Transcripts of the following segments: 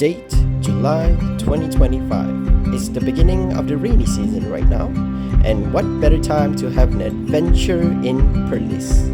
Date July 2025. It's the beginning of the rainy season right now, and what better time to have an adventure in Perlis?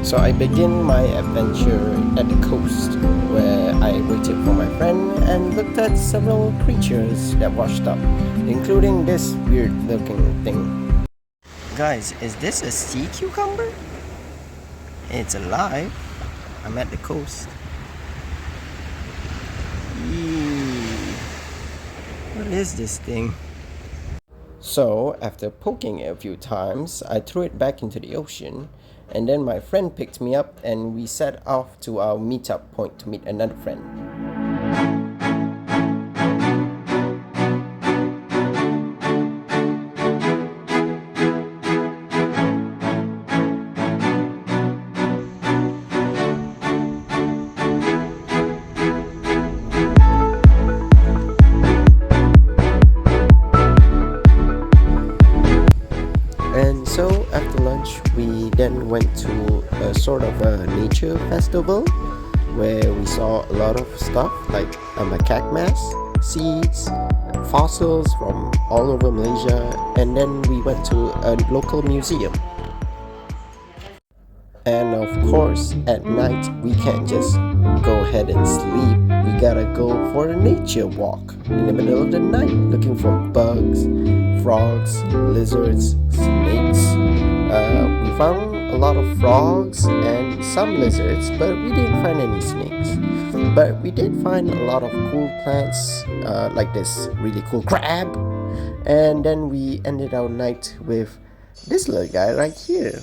So I begin my adventure at the coast, where I waited for my friend and looked at several creatures that washed up, including this weird looking thing. Guys, is this a sea cucumber? It's alive. I'm at the coast. Eee. What is this thing? So after poking it a few times, I threw it back into the ocean. And then my friend picked me up and we set off to our meetup point to meet another friend. And so after lunch, we then went to a sort of a nature festival where we saw a lot of stuff like a macaque mask, seeds, fossils from all over Malaysia, and then we went to a local museum. And of course, at night, we can't just go ahead and sleep. We gotta go for a nature walk in the middle of the night, looking for bugs, frogs, lizards, snakes. We found a lot of frogs and some lizards, but we didn't find any snakes. But we did find a lot of cool plants, like this really cool crab. And then we ended our night with this little guy right here.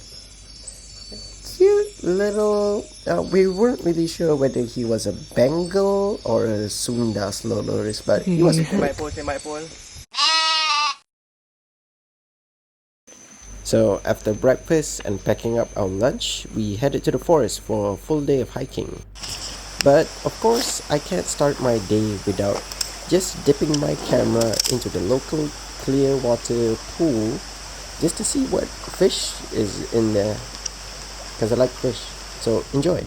Cute little, we weren't really sure whether he was a Bengal or a Sunda Slow-Loris, but he was cool. So after breakfast and packing up our lunch, we headed to the forest for a full day of hiking. But of course, I can't start my day without just dipping my camera into the local clear water pool just to see what fish is in there, because I like fish. So enjoy.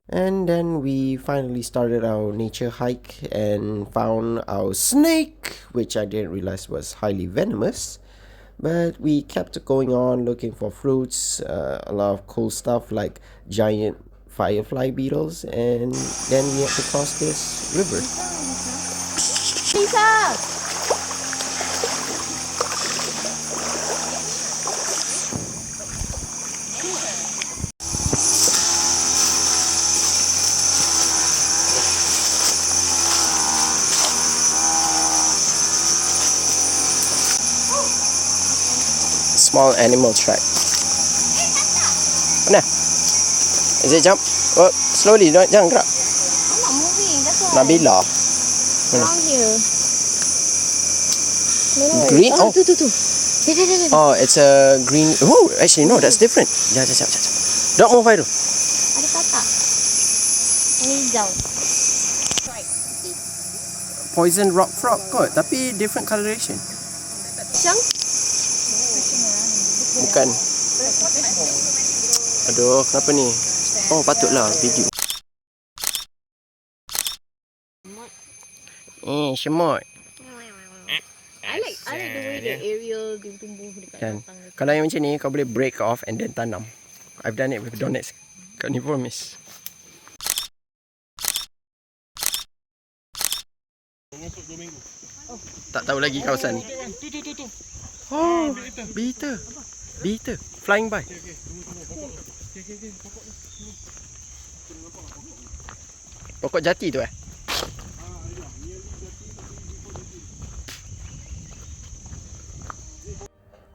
And then we finally started our nature hike and found our snake, which I didn't realize was highly venomous. But we kept going on looking for fruits, a lot of cool stuff like giant firefly beetles, and then we had to cross this river. Lisa! Small animal track. Mana? Is it jump? Oh, slowly, jangan gerak. I'm not moving, that's why. Nabila. Down here. No. Green? Oh. Tu. Oh, it's a green. Oh, actually, no, that's different. Jap. Don't move, Airu. Ada katak. Ini hijau. Poison rock frog kot, tapi different coloration. Cang? Bukan. Aduh, kenapa ni? Oh, patutlah video. Semut. like the way the aerial tumbuh dekat Kan. belakang tu. Kalau yang macam ni kau boleh break off and then tanam. I've done it with donuts kat ni promise. Tak tahu lagi kawasan ni. Oh, beetle flying by. Pokok jati tu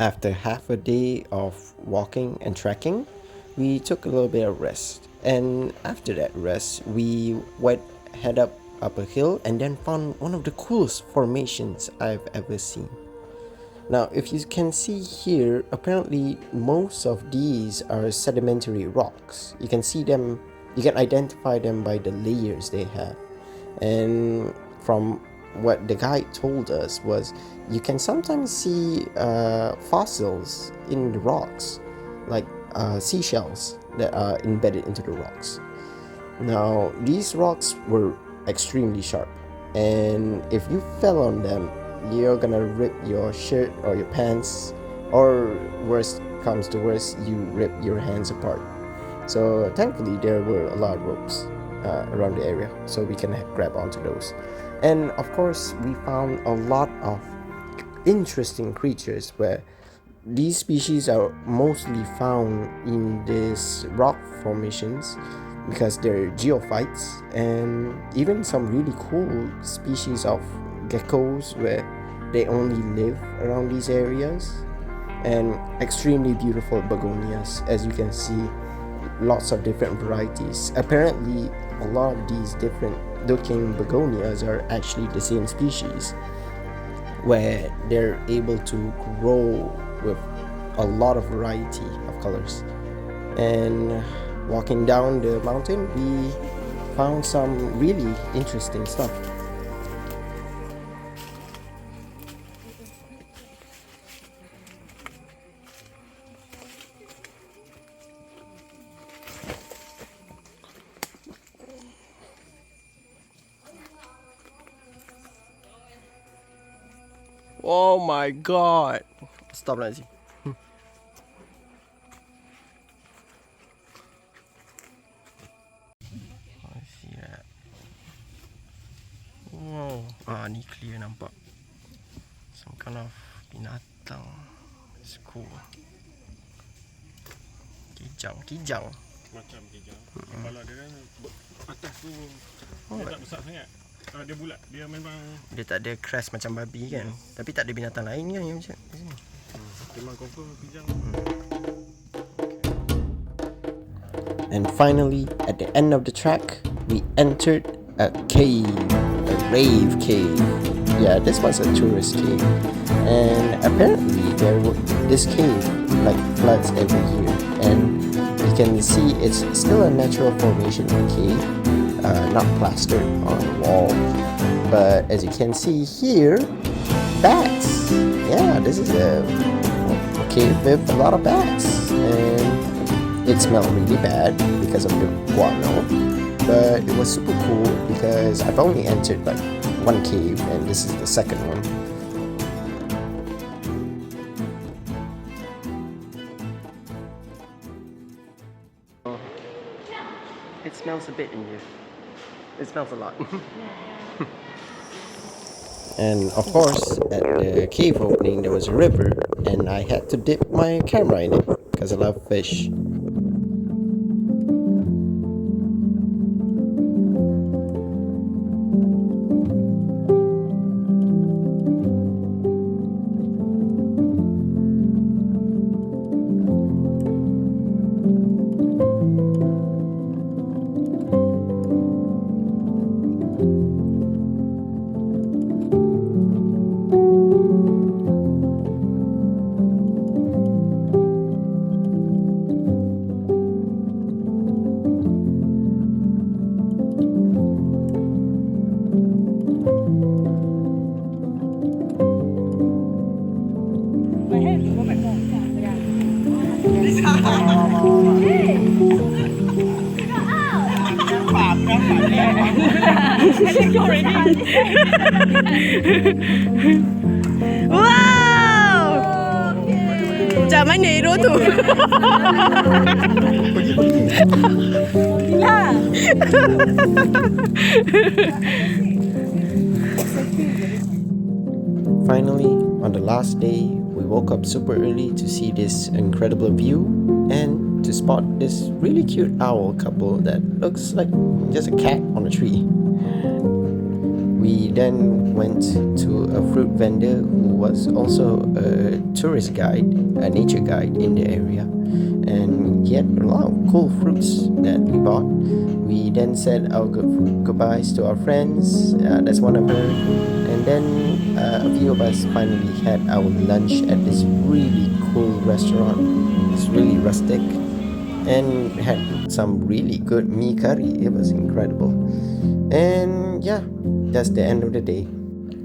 After half a day of walking and trekking, we took a little bit of rest. And after that rest, we head up a hill and then found one of the coolest formations I've ever seen. Now, if you can see here, apparently most of these are sedimentary rocks. You can see them, you can identify them by the layers they have. And from what the guide told us was you can sometimes see fossils in the rocks, like seashells that are embedded into the rocks. Now, these rocks were extremely sharp, and if you fell on them, you're gonna rip your shirt or your pants, or worst comes to worst, you rip your hands apart. So thankfully there were a lot of ropes around the area, so we can grab onto those. And of course we found a lot of interesting creatures, where these species are mostly found in these rock formations because they're geophytes, and even some really cool species of geckos where they only live around these areas, and extremely beautiful begonias. As you can see, lots of different varieties. Apparently a lot of these different looking begonias are actually the same species, where they're able to grow with a lot of variety of colors. And walking down the mountain, we found some really interesting stuff. Oh my god. Stop Nazi. I see that. Wow. Ni clear nampak. Some kind of binatang. It's cool. Kijang. Macam kijang. Kepala dia kan atas tu tak besar sangat. Dia bulat. Dia memang dia tak ada crest macam babi kan. Tapi tak ada binatang lain kan yang macam di sini. memang confirm kijang. And finally, at the end of the trek, we entered a cave, a rave cave. Yeah, this was a tourist cave, and apparently this cave like floods every year, and you can see it's still a natural formation cave, not plastered on the wall. But as you can see here, bats. Yeah, this is a cave with a lot of bats, and it smelled really bad because of the guano, but it was super cool because I've only entered like one cave and this is the second one. It smells a bit in here. It smells a lot. And of course, at the cave opening there was a river, and I had to dip my camera in it because I love fish. Dah mana hero tu? Gila. Finally, on the last day, we woke up super early to see this incredible view and to spot this really cute owl couple that looks like just a cat on a tree. We then went to a fruit vendor who was also a tourist guide, a nature guide in the area, and he had a lot of cool fruits that we bought. We then said our goodbyes to our friends, that's one of her, and then a few of us finally had our lunch at this really cool restaurant. It's really rustic and had some really good mee curry. It was incredible. And yeah, that's the end of the day.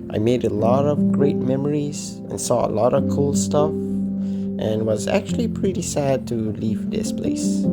I made a lot of great memories and saw a lot of cool stuff and was actually pretty sad to leave this place.